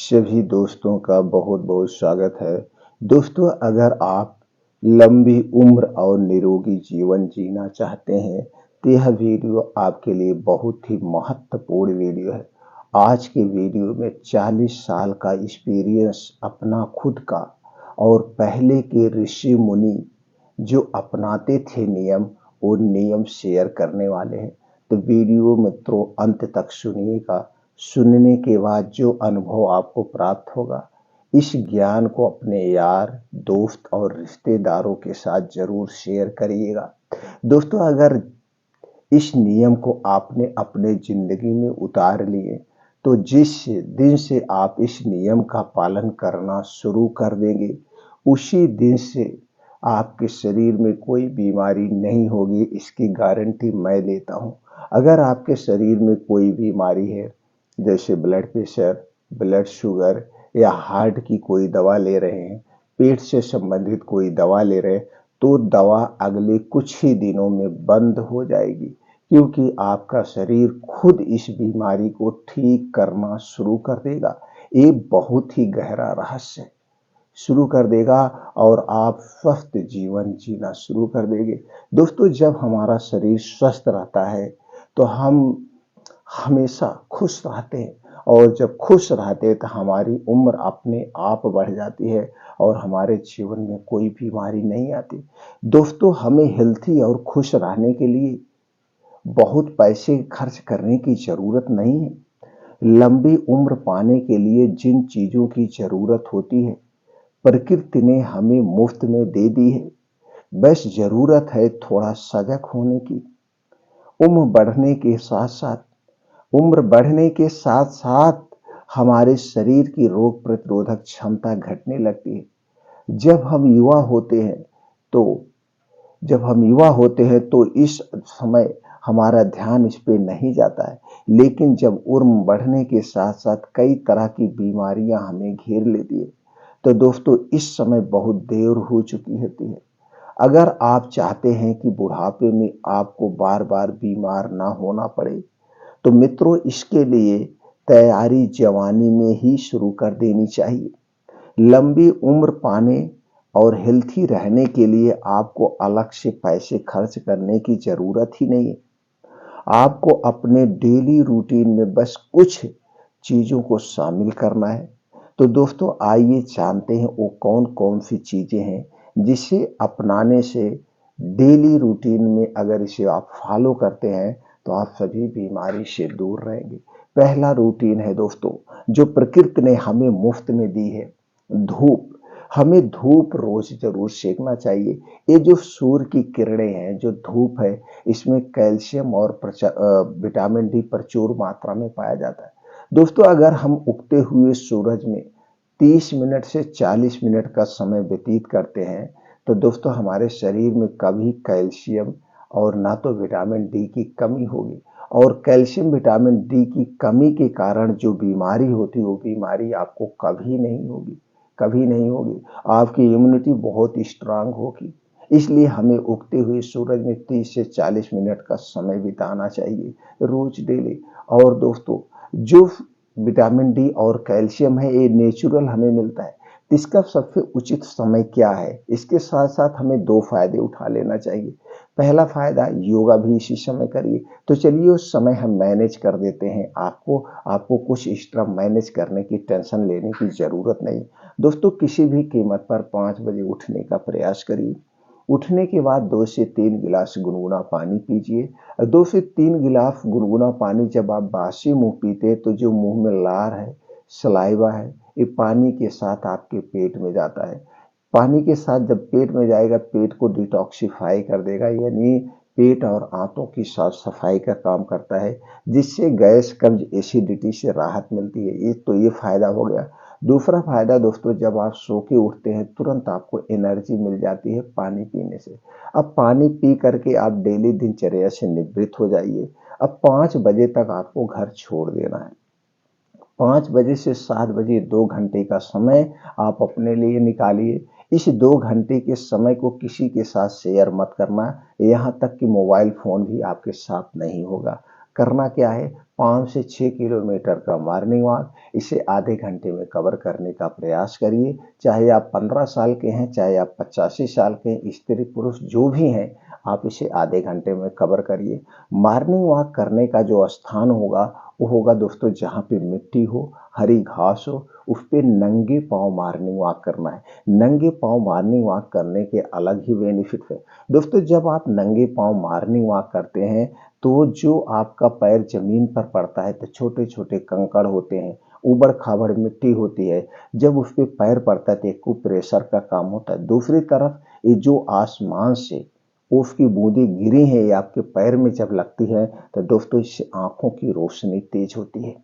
सभी दोस्तों का बहुत बहुत स्वागत है। दोस्तों, अगर आप लंबी उम्र और निरोगी जीवन जीना चाहते हैं तो यह वीडियो आपके लिए बहुत ही महत्वपूर्ण वीडियो है। आज के वीडियो में 40 साल का एक्सपीरियंस अपना खुद का और पहले के ऋषि मुनि जो अपनाते थे नियम, वो नियम शेयर करने वाले हैं। तो वीडियो मित्रों अंत तक सुनिएगा। सुनने के बाद जो अनुभव आपको प्राप्त होगा, इस ज्ञान को अपने यार, दोस्त और रिश्तेदारों के साथ जरूर शेयर करिएगा। दोस्तों, अगर इस नियम को आपने अपने जिंदगी में उतार लिए तो जिस दिन से आप इस नियम का पालन करना शुरू कर देंगे, उसी दिन से आपके शरीर में कोई बीमारी नहीं होगी, इसकी गारंटी मैं लेता हूं। अगर आपके शरीर में कोई बीमारी है, जैसे ब्लड प्रेशर, ब्लड शुगर या हार्ट की कोई दवा ले रहे हैं, पेट से संबंधित कोई दवा ले रहे हैं, तो दवा अगले कुछ ही दिनों में बंद हो जाएगी, क्योंकि आपका शरीर खुद इस बीमारी को ठीक करना शुरू कर देगा। ये बहुत ही गहरा रहस्य है। शुरू कर देगा और आप स्वस्थ जीवन जीना शुरू कर देंगे। दोस्तों, जब हमारा शरीर स्वस्थ रहता है तो हम हमेशा खुश रहते हैं, और जब खुश रहते हैं तो हमारी उम्र अपने आप बढ़ जाती है और हमारे जीवन में कोई बीमारी नहीं आती। दोस्तों, हमें हेल्थी और खुश रहने के लिए बहुत पैसे खर्च करने की जरूरत नहीं है। लंबी उम्र पाने के लिए जिन चीजों की जरूरत होती है, प्रकृति ने हमें मुफ्त में दे दी है। बस जरूरत है थोड़ा सजग होने की। उम्र बढ़ने के साथ साथ उम्र बढ़ने के साथ साथ हमारे शरीर की रोग प्रतिरोधक क्षमता घटने लगती है। जब हम युवा होते हैं तो इस समय हमारा ध्यान इस पे नहीं जाता है, लेकिन जब उम्र बढ़ने के साथ साथ कई तरह की बीमारियां हमें घेर लेती है, तो दोस्तों इस समय बहुत देर हो चुकी होती है। अगर आप चाहते हैं कि बुढ़ापे में आपको बार बार बीमार ना होना पड़े, तो मित्रों इसके लिए तैयारी जवानी में ही शुरू कर देनी चाहिए। लंबी उम्र पाने और हेल्थी रहने के लिए आपको अलग से पैसे खर्च करने की जरूरत ही नहीं है। आपको अपने डेली रूटीन में बस कुछ चीजों को शामिल करना है। तो दोस्तों, आइए जानते हैं वो कौन कौन सी चीजें हैं जिसे अपनाने से डेली रूटीन में अगर इसे आप फॉलो करते हैं तो आप सभी बीमारी से दूर रहेंगे। पहला रूटीन है दोस्तों, जो प्रकृति ने हमें मुफ्त में दी है, धूप। हमें धूप रोज जरूर सेकना चाहिए। ये जो सूर्य की किरणें हैं, जो धूप है, इसमें कैल्शियम और विटामिन डी प्रचुर मात्रा में पाया जाता है। दोस्तों, अगर हम उगते हुए सूरज में 30 मिनट से 40 मिनट का समय व्यतीत करते हैं, तो दोस्तों हमारे शरीर में कभी कैल्शियम और ना तो विटामिन डी की कमी होगी। और कैल्शियम विटामिन डी की कमी के कारण जो बीमारी होती है, वो बीमारी आपको कभी नहीं होगी, कभी नहीं होगी। आपकी इम्यूनिटी बहुत स्ट्रांग होगी। इसलिए हमें उगते हुए सूरज में 30 से 40 मिनट का समय बिताना चाहिए रोज डेली। और दोस्तों, जो विटामिन डी और कैल्शियम है, ये नेचुरल हमें मिलता है। तो इसका सबसे उचित समय क्या है? इसके साथ साथ हमें दो फायदे उठा लेना चाहिए। पहला फायदा, योगा भी इसी समय करिए। तो चलिए उस समय हम मैनेज कर देते हैं। आपको कुछ एक्स्ट्रा मैनेज करने की टेंशन लेने की जरूरत नहीं। दोस्तों, किसी भी कीमत पर 5 बजे उठने का प्रयास करिए। उठने के बाद 2 से 3 गिलास गुनगुना पानी पीजिए। 2 से 3 गिलास गुनगुना पानी जब आप बासी मुंह पीते हैं, तो जो मुंह में लार है, सलाइवा है, ये पानी के साथ आपके पेट में जाता है। पानी के साथ जब पेट में जाएगा, पेट को डिटॉक्सिफाई कर देगा, यानी पेट और आंतों की साफ सफाई का काम करता है, जिससे गैस, कब्ज, एसिडिटी से राहत मिलती है। ये फायदा हो गया। दूसरा फायदा दोस्तों, जब आप सो के उठते हैं, तुरंत आपको एनर्जी मिल जाती है पानी पीने से। अब पानी पी करके आप डेली दिनचर्या से निवृत्त हो जाइए। अब 5 बजे तक आपको घर छोड़ देना है। 5 बजे से 7 बजे 2 घंटे का समय आप अपने लिए निकालिए। इस 2 घंटे के समय को किसी के साथ शेयर मत करना, यहाँ तक कि मोबाइल फोन भी आपके साथ नहीं होगा। करना क्या है, 5 से 6 किलोमीटर का मॉर्निंग वॉक, इसे आधे घंटे में कवर करने का प्रयास करिए। चाहे आप 15 साल के हैं, चाहे आप 85 साल के हैं, स्त्री पुरुष जो भी हैं, आप इसे आधे घंटे में कवर करिए। मॉर्निंग वॉक करने का जो स्थान होगा, वो होगा दोस्तों जहाँ पे मिट्टी हो, हरी घास हो, उस पे नंगे पाँव मॉर्निंग वॉक करना है। नंगे पाँव मॉर्निंग वॉक करने के अलग ही बेनिफिट है। दोस्तों जब आप नंगे पाँव मॉर्निंग वॉक करते हैं, तो जो आपका पैर जमीन पर पड़ता है तो छोटे छोटे कंकड़ होते हैं, ऊबड़ खाबड़ मिट्टी होती है, जब उस पे पैर पड़ता है तो एक प्रेशर का काम होता है। दूसरी तरफ ये जो आसमान से उसकी बूंदें गिरी हैं, ये आपके पैर में जब लगती है तो दोस्तों इससे आंखों की रोशनी तेज होती है।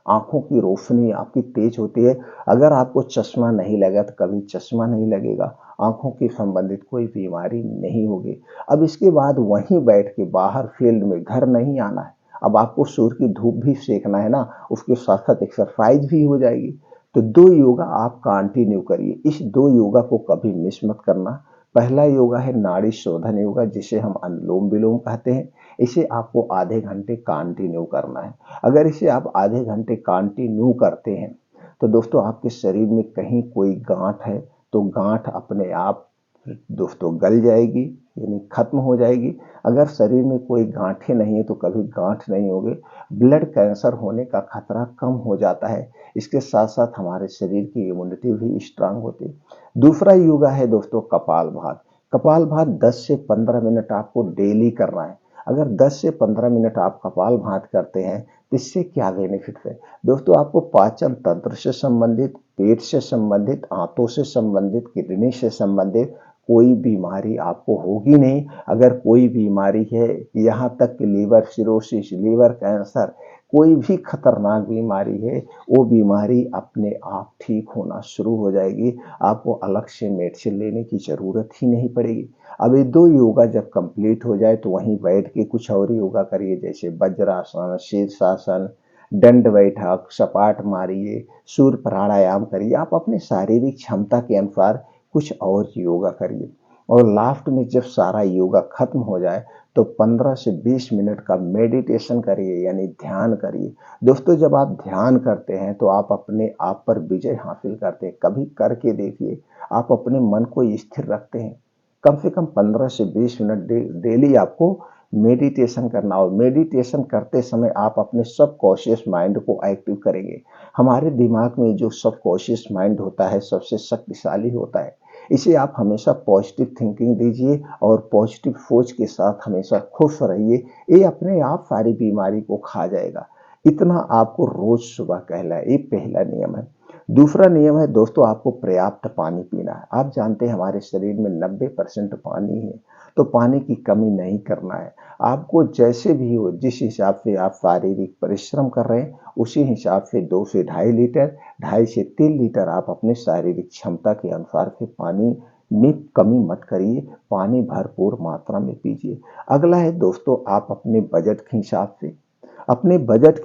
आंखों की रोशनी आपकी तेज होती है। अगर आपको चश्मा नहीं लगा तो कभी चश्मा नहीं लगेगा, आंखों के संबंधित कोई बीमारी नहीं होगी। अब इसके बाद वहीं बैठ के बाहर फील्ड में, घर नहीं आना है। अब आपको सूर्य की धूप भी सेकना है ना, उसके साथ साथ एक्सरसाइज भी हो जाएगी। तो 2 योगा आप कंटिन्यू करिए। इस 2 योगा को कभी मिस मत करना। पहला योगा है नाड़ी शोधन योगा, जिसे हम अनुलोम विलोम कहते हैं। इसे आपको आधे घंटे कंटिन्यू करना है। अगर इसे आप आधे घंटे कंटिन्यू करते हैं तो दोस्तों आपके शरीर में कहीं कोई गांठ है तो गांठ अपने आप दोस्तों गल जाएगी, यानी खत्म हो जाएगी। अगर शरीर में कोई गांठें नहीं है तो कभी गांठ नहीं होगी। ब्लड कैंसर होने का खतरा कम हो जाता है। इसके साथ साथ हमारे शरीर की इम्यूनिटी भी स्ट्रांग होती है। दूसरा योगा है दोस्तों कपालभाति। कपालभाति 10 से 15 मिनट आपको डेली करना है। अगर 10 से 15 मिनट आप कपालभाति करते हैं तो इससे क्या बेनिफिट है दोस्तों, आपको पाचन तंत्र से संबंधित, पेट से संबंधित, आंतों से संबंधित, किडनी से संबंधित कोई बीमारी आपको होगी नहीं। अगर कोई बीमारी है, यहाँ तक कि लीवर सिरोसिस, लीवर कैंसर, कोई भी खतरनाक बीमारी है, वो बीमारी अपने आप ठीक होना शुरू हो जाएगी। आपको अलग से मेडिसिन लेने की जरूरत ही नहीं पड़ेगी। अब ये 2 योगा जब कंप्लीट हो जाए तो वहीं बैठ के कुछ और योगा करिए, जैसे वज्रासन, शीर्षासन, दंड बैठक, सपाट मारिए, सूर्य प्राणायाम करिए। आप अपने शारीरिक क्षमता के अनुसार कुछ और योगा करिए। और लास्ट में जब सारा योगा खत्म हो जाए तो 15 से 20 मिनट का मेडिटेशन करिए, यानी ध्यान करिए। दोस्तों जब आप ध्यान करते हैं तो आप अपने आप पर विजय हासिल करते हैं। कभी करके देखिए, आप अपने मन को स्थिर रखते हैं। कम से कम 15 से 20 मिनट डेली आपको मेडिटेशन करना, और मेडिटेशन करते समय आप अपने सबकॉन्शियस माइंड को एक्टिव करेंगे। हमारे दिमाग में जो सबकॉन्शियस माइंड होता है सबसे शक्तिशाली होता है। इसे आप हमेशा पॉजिटिव थिंकिंग दीजिए और पॉजिटिव सोच के साथ हमेशा खुश रहिए। ये अपने आप सारी बीमारी को खा जाएगा। इतना आपको रोज सुबह कहना है, ये पहला नियम है। दूसरा नियम है दोस्तों, आपको पर्याप्त पानी पीना है। आप जानते हैं हमारे शरीर में 90% पानी है, तो पानी की कमी नहीं करना है। आपको जैसे भी हो, जिस हिसाब से आप शारीरिक परिश्रम कर रहे हैं, उसी हिसाब से 2 से ढाई लीटर, 2.5 से 3 लीटर आप अपने शारीरिक क्षमता के अनुसार से पानी में कमी मत करिए। पानी भरपूर मात्रा में पीजिए। अगला है दोस्तों, आप अपने बजट के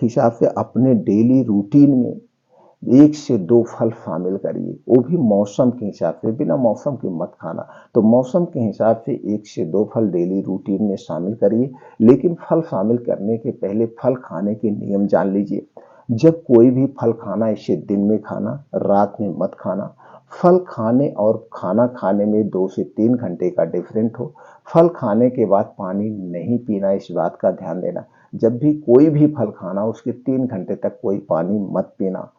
हिसाब से अपने डेली रूटीन में 1 से 2 फल शामिल करिए। वो भी मौसम के हिसाब से, बिना मौसम के मत खाना। तो मौसम के हिसाब से 1 से 2 फल डेली रूटीन में शामिल करिए। लेकिन फल शामिल करने के पहले फल खाने के नियम जान लीजिए। जब कोई भी फल खाना, इसे दिन में खाना, रात में मत खाना। फल खाने और खाना खाने में 2 से 3 घंटे का डिफरेंट हो। फल खाने के बाद पानी नहीं पीना, इस बात का ध्यान देना। जब भी कोई भी फल खाना, उसके 3 घंटे तक कोई पानी मत पीना।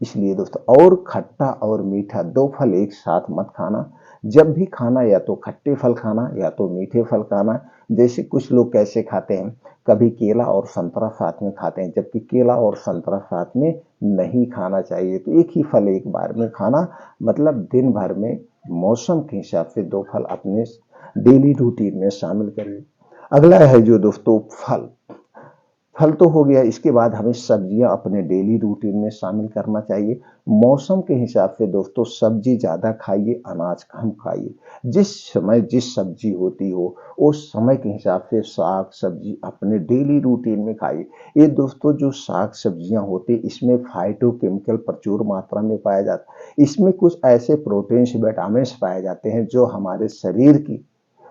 इसलिए दोस्तों, और खट्टा और मीठा 2 फल एक साथ मत खाना। जब भी खाना, या तो खट्टे फल खाना या तो मीठे फल खाना। जैसे कुछ लोग कैसे खाते हैं, कभी केला और संतरा साथ में खाते हैं, जबकि केला और संतरा साथ में नहीं खाना चाहिए। तो एक ही फल एक बार में खाना, मतलब दिन भर में मौसम के हिसाब से 2 फल अपने डेली रूटीन में शामिल करिए। अगला है जो दोस्तों फल। फल तो हो गया, इसके बाद हमें सब्जियां अपने डेली रूटीन में शामिल करना चाहिए। मौसम के हिसाब से दोस्तों सब्जी ज्यादा खाइए, अनाज कम खाइए। जिस समय जिस सब्जी होती हो, उस समय के हिसाब से साग सब्जी अपने डेली रूटीन में खाइए। ये दोस्तों जो साग सब्जियां होती, इसमें फाइटोकेमिकल प्रचुर मात्रा में पाया जाता है। इसमें कुछ ऐसे प्रोटीन्स, विटामिन पाए जाते हैं जो हमारे शरीर की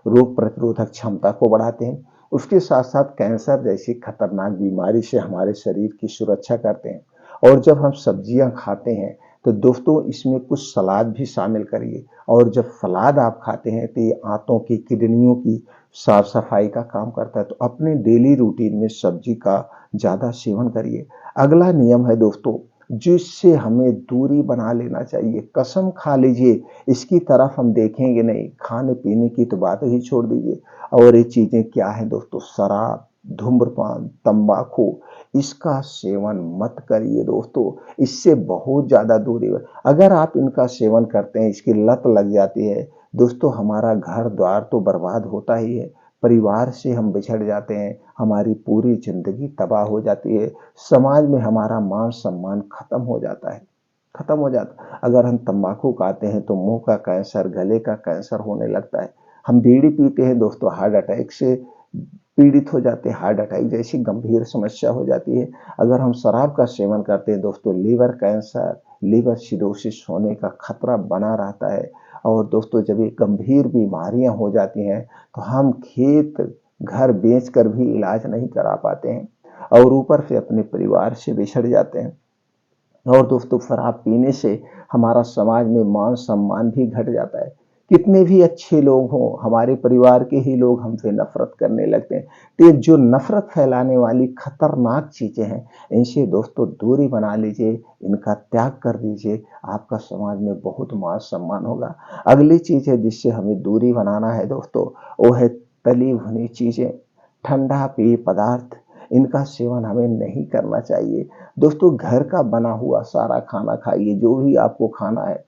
रोग प्रतिरोधक क्षमता को बढ़ाते हैं। उसके साथ-साथ कैंसर जैसी खतरनाक बीमारी से हमारे शरीर की सुरक्षा करते हैं। और जब हम सब्जियाँ खाते हैं, तो दोस्तों इसमें कुछ सलाद भी शामिल करिए और जब सलाद आप खाते हैं, तो ये आंतों की, किडनियों की साफ-सफाई का काम करता है। तो अपने डेली रूटीन में सब्जी का ज़्यादा सेवन करिए। अगला नियम है दोस्तों, जिससे हमें दूरी बना लेना चाहिए। कसम खा लीजिए, इसकी तरफ हम देखेंगे नहीं, खाने-पीने की तो बात ही छोड़ दीजिए। और ये चीज़ें क्या हैं दोस्तों, शराब, धूम्रपान, तंबाकू, इसका सेवन मत करिए दोस्तों, इससे बहुत ज़्यादा दूरी है। अगर आप इनका सेवन करते हैं, इसकी लत लग जाती है, दोस्तों हमारा घर-द्वार तो बर्बाद होता ही है, परिवार से हम बिछड़ जाते हैं, हमारी पूरी ज़िंदगी तबाह हो जाती है, समाज में हमारा मान-सम्मान खत्म हो जाता है, खत्म हो जाता है। अगर हम तंबाकू खाते हैं, तो मुँह का कैंसर, गले का कैंसर होने लगता है। हम बीड़ी पीते हैं दोस्तों, हार्ट अटैक से पीड़ित हो जाते हैं, हार्ट अटैक जैसी गंभीर समस्या हो जाती है। अगर हम शराब का सेवन करते हैं दोस्तों, लीवर कैंसर, लीवर सिरोसिस होने का खतरा बना रहता है। और दोस्तों जब ये गंभीर बीमारियां हो जाती हैं, तो हम खेत घर बेचकर भी इलाज नहीं करा पाते हैं और ऊपर से अपने परिवार से बिछड़ जाते हैं। और दोस्तों शराब पीने से हमारा समाज में मान सम्मान भी घट जाता है। कितने भी अच्छे लोग हों, हमारे परिवार के ही लोग हमसे नफरत करने लगते हैं। तो ये जो नफरत फैलाने वाली खतरनाक चीजें हैं, इनसे दोस्तों दूरी बना लीजिए, इनका त्याग कर दीजिए, आपका समाज में बहुत मान सम्मान होगा। अगली चीज है जिससे हमें दूरी बनाना है दोस्तों, वो है तली भुनी चीजें, ठंडा पेय पदार्थ, इनका सेवन हमें नहीं करना चाहिए। दोस्तों घर का बना हुआ सारा खाना खाइए, जो भी आपको खाना है,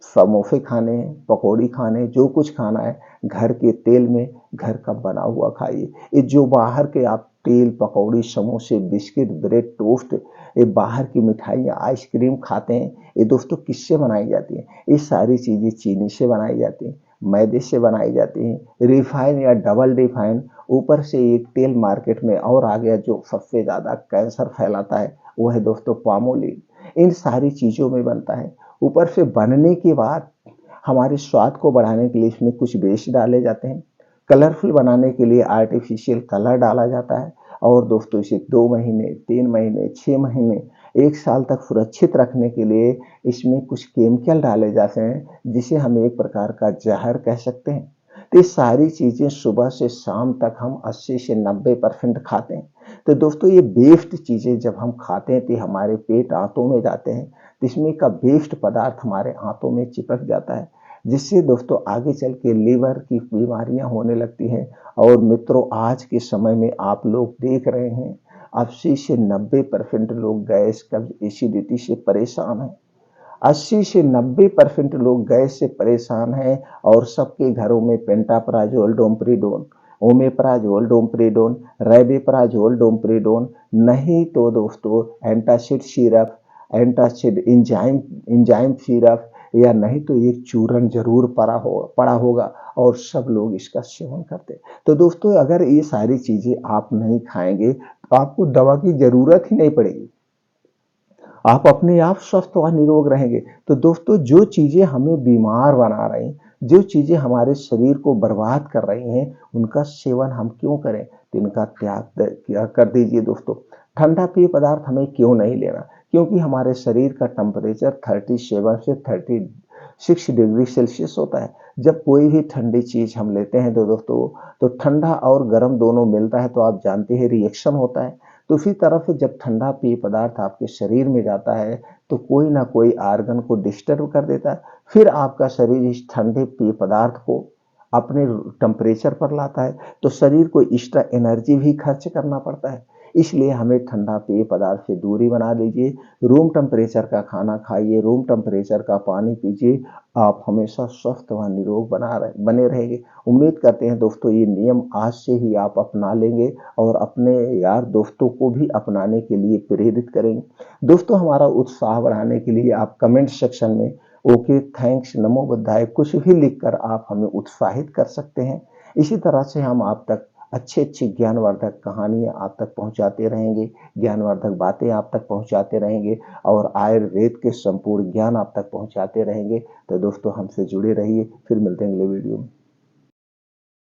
समोसे खाने हैं, पकौड़ी खाने हैं, जो कुछ खाना है, घर के तेल में घर का बना हुआ खाइए। ये जो बाहर के आप तेल, पकौड़ी, समोसे, बिस्किट, ब्रेड, टोस्ट, ये बाहर की मिठाइयाँ, आइसक्रीम खाते हैं, ये दोस्तों किससे बनाई जाती हैं? ये सारी चीज़ें चीनी से बनाई जाती हैं, मैदे से बनाई जाती हैं, रिफाइन या डबल रिफाइन, ऊपर से एक तेल मार्केट में और आ गया जो सबसे ज़्यादा कैंसर फैलाता है, वो है दोस्तों पाम ऑयल। इन सारी चीज़ों में बनता है। ऊपर से बनने के बाद हमारे स्वाद को बढ़ाने के लिए इसमें कुछ बेस डाले जाते हैं, कलरफुल बनाने के लिए आर्टिफिशियल कलर डाला जाता है। और दोस्तों इसे 2 महीने, 3 महीने, 6 महीने, 1 साल तक सुरक्षित रखने के लिए इसमें कुछ केमिकल डाले जाते हैं, जिसे हम एक प्रकार का जहर कह सकते हैं। तो ये सारी चीज़ें सुबह से शाम तक हम 80 से 90% खाते हैं। तो दोस्तों ये बेस्ड चीज़ें जब हम खाते हैं, तो हमारे पेट आंतों में जाते हैं, तो इसमें का बेस्ड पदार्थ हमारे आंतों में चिपक जाता है, जिससे दोस्तों आगे चल के लीवर की बीमारियां होने लगती हैं। और मित्रों आज के समय में आप लोग देख रहे हैं, 80 से 90% लोग गैस, कब्ज, एसिडिटी से परेशान हैं। 80 से 90% लोग गैस से परेशान हैं और सबके घरों में पेंटाप्राजोल, डोमप्रिडोन, ओमेप्राजोल, डोमप्रिडोन, रेबिप्राजोल, डोमप्रिडोन, नहीं तो दोस्तों antacid syrup, antacid enzyme enzyme syrup, या नहीं तो एक चूरन जरूर पड़ा होगा और सब लोग इसका सेवन करते हैं। तो दोस्तों अगर ये सारी चीजें आप नहीं खाएंगे, तो आपको दवा की जरूरत ही नहीं पड़ेगी, आप अपने आप स्वस्थ व निरोग रहेंगे। तो दोस्तों जो चीजें हमें बीमार बना रही हैं, जो चीजें हमारे शरीर को बर्बाद कर रही हैं, उनका सेवन हम क्यों करें? तो इनका त्याग कर दीजिए दोस्तों। ठंडा पेय पदार्थ हमें क्यों नहीं लेना? क्योंकि हमारे शरीर का टेम्परेचर 37 से 36 डिग्री सेल्सियस होता है। जब कोई भी ठंडी चीज हम लेते हैं तो दोस्तों, तो ठंडा और गर्म दोनों मिलता है, तो आप जानते हैं रिएक्शन होता है। तो उसी तरह से जब ठंडा पेय पदार्थ आपके शरीर में जाता है, तो कोई ना कोई आर्गन को डिस्टर्ब कर देता है, फिर आपका शरीर इस ठंडे पेय पदार्थ को अपने टेम्परेचर पर लाता है, तो शरीर को एक्स्ट्रा एनर्जी भी खर्च करना पड़ता है। इसलिए हमें ठंडा पेय पदार्थ से दूरी बना लीजिए, रूम टेम्परेचर का खाना खाइए, रूम टेम्परेचर का पानी पीजिए, आप हमेशा स्वस्थ व निरोग बने रहेंगे। उम्मीद करते हैं दोस्तों ये नियम आज से ही आप अपना लेंगे और अपने यार दोस्तों को भी अपनाने के लिए प्रेरित करेंगे। दोस्तों हमारा उत्साह बढ़ाने के लिए आप कमेंट सेक्शन में ओके, थैंक्स, नमो बुद्धाय कुछ भी लिखकर आप हमें उत्साहित कर सकते हैं। इसी तरह से हम आप तक अच्छी अच्छी ज्ञानवर्धक कहानियां आप तक पहुंचाते रहेंगे, ज्ञानवर्धक बातें आप तक पहुंचाते रहेंगे और आयुर्वेद के संपूर्ण ज्ञान आप तक पहुंचाते रहेंगे। तो दोस्तों हमसे जुड़े रहिए, फिर मिलते हैं अगले वीडियो में।